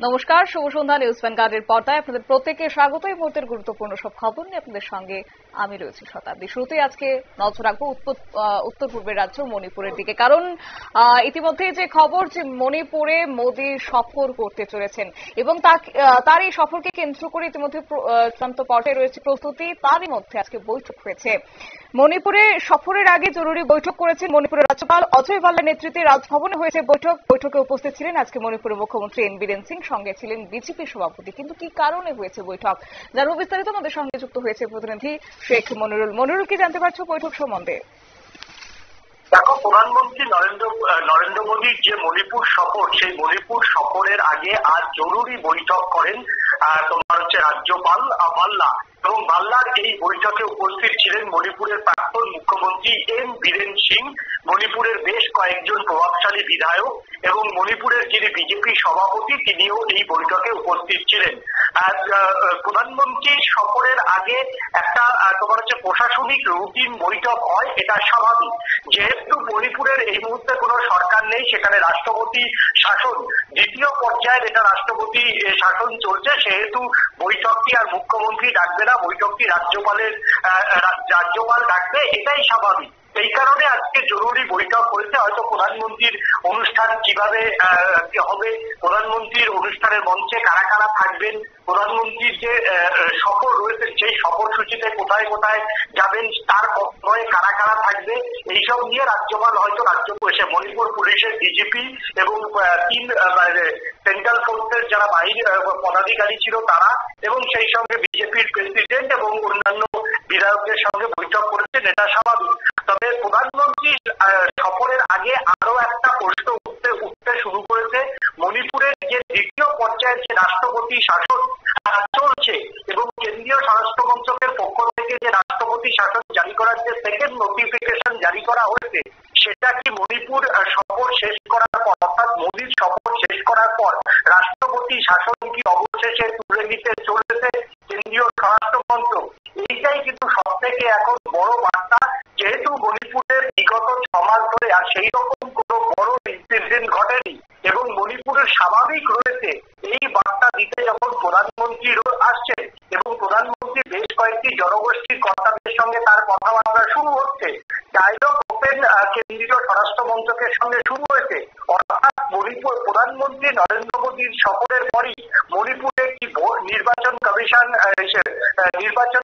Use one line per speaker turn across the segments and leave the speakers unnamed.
নমস্কার, শুভ সন্ধ্যা। নিউজ ভ্যানগার্ডের পর্দায় আপনাদের প্রত্যেককে স্বাগত। এই মুহূর্তের গুরুত্বপূর্ণ সব খবর নিয়ে আপনাদের সঙ্গে আমি রয়েছি শতাব্দী। শুরুতেই আজকে নজর রাখবো উত্তর পূর্বের রাজ্য মণিপুরের দিকে, কারণ ইতিমধ্যে যে খবর যে মণিপুরে মোদী সফর করতে চলেছেন এবং তার এই সফরকে কেন্দ্র করে ইতিমধ্যে চূড়ান্ত পর্যায়ে রয়েছে প্রস্তুতি। তারই মধ্যে আজকে বৈঠক হয়েছে। মণিপুরে সফরের আগে জরুরি বৈঠক করেছেন মণিপুরের রাজ্যপাল অজয় ভাল্লার নেতৃত্বে রাজভবনে হয়েছে বৈঠকে উপস্থিত ছিলেন আজকে মণিপুরের মুখ্যমন্ত্রী এন বীরেন সিং, সঙ্গে ছিলেন বিজেপি সভাপতি। কিন্তু কি কারণে হয়েছে বৈঠক জানবো বিস্তারিত। আমাদের সঙ্গে যুক্ত হয়েছে প্রতিনিধি শেখ মনিরুল। কি জানতে পারছো বৈঠক সম্বন্ধে?
দেখো, প্রধানমন্ত্রী নরেন্দ্র মোদীর যে মণিপুর সফর, সেই মণিপুর সফরের আগে আজ জরুরি বৈঠক করেন রাজ্যপাল ভাল্লা, এবং ভাল্লার এই বৈঠকে উপস্থিত ছিলেন মণিপুরের প্রাক্তন মুখ্যমন্ত্রী এন বীরেন সিং, মণিপুরের বেশ কয়েকজন প্রভাবশালী বিধায়ক এবং মণিপুরের যিনি বিজেপি সভাপতি তিনিও এই বৈঠকে উপস্থিত ছিলেন। প্রধানমন্ত্রী সফরের আগে একটা প্রশাসনিক রুটিন বৈঠক হয়, এটা স্বাভাবিক। যেহেতু মণিপুরের এই মুহূর্তে কোনো সরকার নেই, সেখানে রাষ্ট্রপতি শাসন দ্বিতীয় পর্যায়ের এটা রাষ্ট্রপতি শাসন চলছে, সেহেতু বৈঠকটি আর মুখ্যমন্ত্রী ডাকবে না, বৈঠকটি রাজ্যপাল ডাকবে, এটাই স্বাভাবিক। এই কারণে আজকে জরুরি বৈঠক হয়েছে। হয়তো প্রধানমন্ত্রীর অনুষ্ঠান কিভাবে হবে, প্রধানমন্ত্রীর অনুষ্ঠানের মঞ্চে কারা কারা থাকবেন, প্রধানমন্ত্রীর যে সফর রয়েছে সেই সফরসূচিতে কোথায় কোথায় যাবেন, তার পক্ষে কারা কারা থাকবে, এইসব নিয়ে রাজ্যপাল হয়তো মণিপুর পুলিশের ডিজিপি এবং তিন সেন্ট্রাল ফোর্সের যারা পদাধিকারী ছিল তারা এবং সেই সঙ্গে বিজেপির প্রেসিডেন্ট এবং অন্যান্য বিধায়কদের সঙ্গে বৈঠক করেছেন, এটা স্বাভাবিক। তবে প্রধানমন্ত্রীর সফরের আগে আরো একটা প্রশ্ন উঠতে শুরু করেছে। মণিপুরের যে দ্বিতীয় পর্যায়ের যে রাষ্ট্রপতি শাসন চলছে এবং কেন্দ্রীয় স্বরাষ্ট্র মন্ত্রকের পক্ষ থেকে যে রাষ্ট্রপতি শাসন জারি করার যে সেকেন্ড নোটিফিকেশন জারি করা হয়েছে, সেটা কি মণিপুর সফর শেষ করার পর, অর্থাৎ মোদীর সফর শেষ করার পর রাষ্ট্রপতি শাসন কি অবশেষে তুলে নিতে চলেছে কেন্দ্রীয় স্বরাষ্ট্র মন্ত্রক? এইটাই কিন্তু সব থেকে এখন বড় বার্তা। যেহেতু মণিপুরের বিগত 6 মাস ধরে আর সেই রকম কোনো বড় ইনসিডেন্ট ঘটেনি এবং মণিপুরের স্বাভাবিক রয়েছে, এই বার্তা দিতে যখন প্রধানমন্ত্রী আসছেন এবং প্রধানমন্ত্রী বেশ কয়েকটি জনগোষ্ঠীর কর্তাদের সঙ্গে তার কথাবার্তা শুরু হচ্ছে, ডায়লগ ওপেন কেন্দ্রীয় স্বরাষ্ট্র মন্ত্রকের সঙ্গে শুরু হয়েছে। অর্থাৎ প্রধানমন্ত্রী নরেন্দ্র মোদীর সফরের পরই মণিপুরে একটি নির্বাচন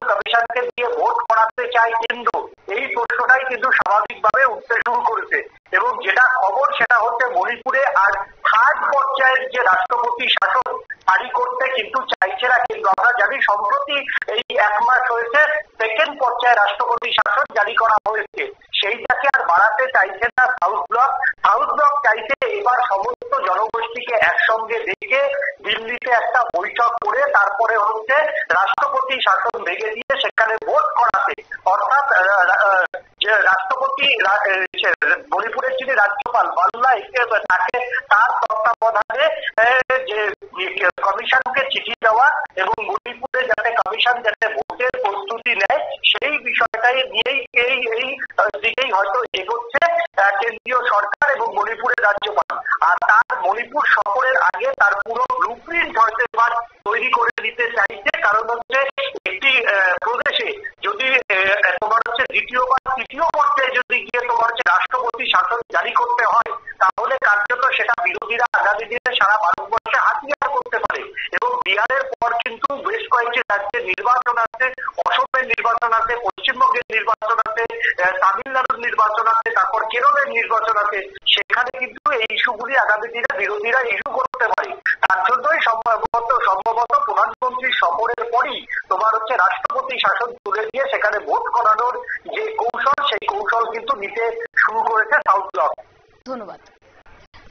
কমিশনকে দিয়ে ভোট করাতে চায় কেন্দ্র, এই প্রশ্নটাই কিন্তু স্বাভাবিকভাবে উঠতে শুরু করেছে। এবং যেটা খবর সেটা হচ্ছে মণিপুরে আর থার্ড পর্যায়ের যে রাষ্ট্রপতি শাসন জারি করতে কিন্তু চাইছে না কিন্তু। আমরা জানি সম্প্রতি এই 1 মাস হয়েছে সেকেন্ড পর্যায়ে রাষ্ট্রপতি শাসন জারি করা হয়েছে, সেইটাকে আর বাড়াতে চাইছে না সাউথ ব্লক চাইছে এবার সমস্ত জনগোষ্ঠীকে একসঙ্গে ডেকে দিল্লিতে একটা বৈঠক করে তারপরে রাষ্ট্রপতি শাসন ভেঙে দিয়ে সেখানে ভোট করাতে। অর্থাৎ যে রাষ্ট্রপতি মণিপুরের যিনি রাজ্যপাল ভাল্লা, তাকে তার তত্ত্বাবধানে যে কমিশনকে চিঠি দেওয়া এবং মণিপুরে যাতে কমিশন ভোটের প্রস্তুতি নেয়, সেই বিষয়টাই নিয়েই এই দিকেই হয়তো এগোচ্ছে কেন্দ্রীয় সরকার এবং মণিপুরের রাজ্যপাল। আর তার মণিপুর সফরের আগে তার পুরো ব্লুপ্রিন্ট হয়তো এবার তৈরি করে দিতে চাইছে। কারণ একটি প্রদেশে যদি দ্বিতীয় বা তৃতীয় পর্যায়ে যদি গিয়ে রাষ্ট্রপতি শাসন জারি করতে হয়, তাহলে কার্যত সেটা বিরোধীরা আগামী দিনে সারা ভারতবর্ষে হাতিয়ার করতে পারে। এবং বিহারের পর কিন্তু বেশ কয়েকটি রাজ্যের নির্বাচন আছে, অসমের নির্বাচন আছে, পশ্চিমবঙ্গের নির্বাচন আছে, তামিলনাড়ুর নির্বাচন আছে, তারপর কেরলের নির্বাচন আছে। সেখানে কিন্তু এই ইস্যুগুলি আগামী দিনে বিরোধীরা ইস্যু করতে পারে। তার জন্যই সম্ভবত প্রধানমন্ত্রীর সফরের পরই রাষ্ট্রপতি শাসন তুলে দিয়ে সেখানে ভোট করানোর যে কৌশল, সেই কৌশল কিন্তু নিতে শুরু করেছে সাউথ ব্লক।
ধন্যবাদ।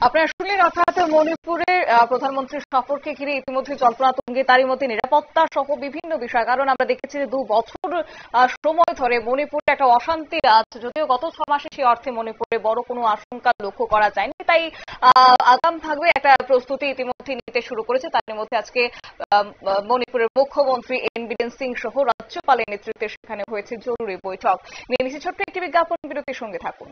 আপনারা শুনলেন, অর্থাৎ মণিপুরের প্রধানমন্ত্রীর সফরকে ঘিরে ইতিমধ্যে জল্পনা তুঙ্গে, তারই মধ্যে নিরাপত্তা সহ বিভিন্ন বিষয়। কারণ আমরা দেখেছি যে 2 বছর সময় ধরে মণিপুরে একটা অশান্তি আছে, যদিও গত 6 মাসে সেই অর্থে মণিপুরে বড় কোনো আশঙ্কা লক্ষ্য করা যায়নি। তাই আগাম ভাবে একটা প্রস্তুতি ইতিমধ্যে নিতে শুরু করেছে। তার মধ্যে আজকে মণিপুরের মুখ্যমন্ত্রী এন বীরেন সিং সহ রাজ্যপালের নেতৃত্বে সেখানে হয়েছে জরুরি বৈঠক। নিয়ে নিচ্ছি ছোট্ট একটি বিজ্ঞাপন বিরতির সঙ্গে থাকুন।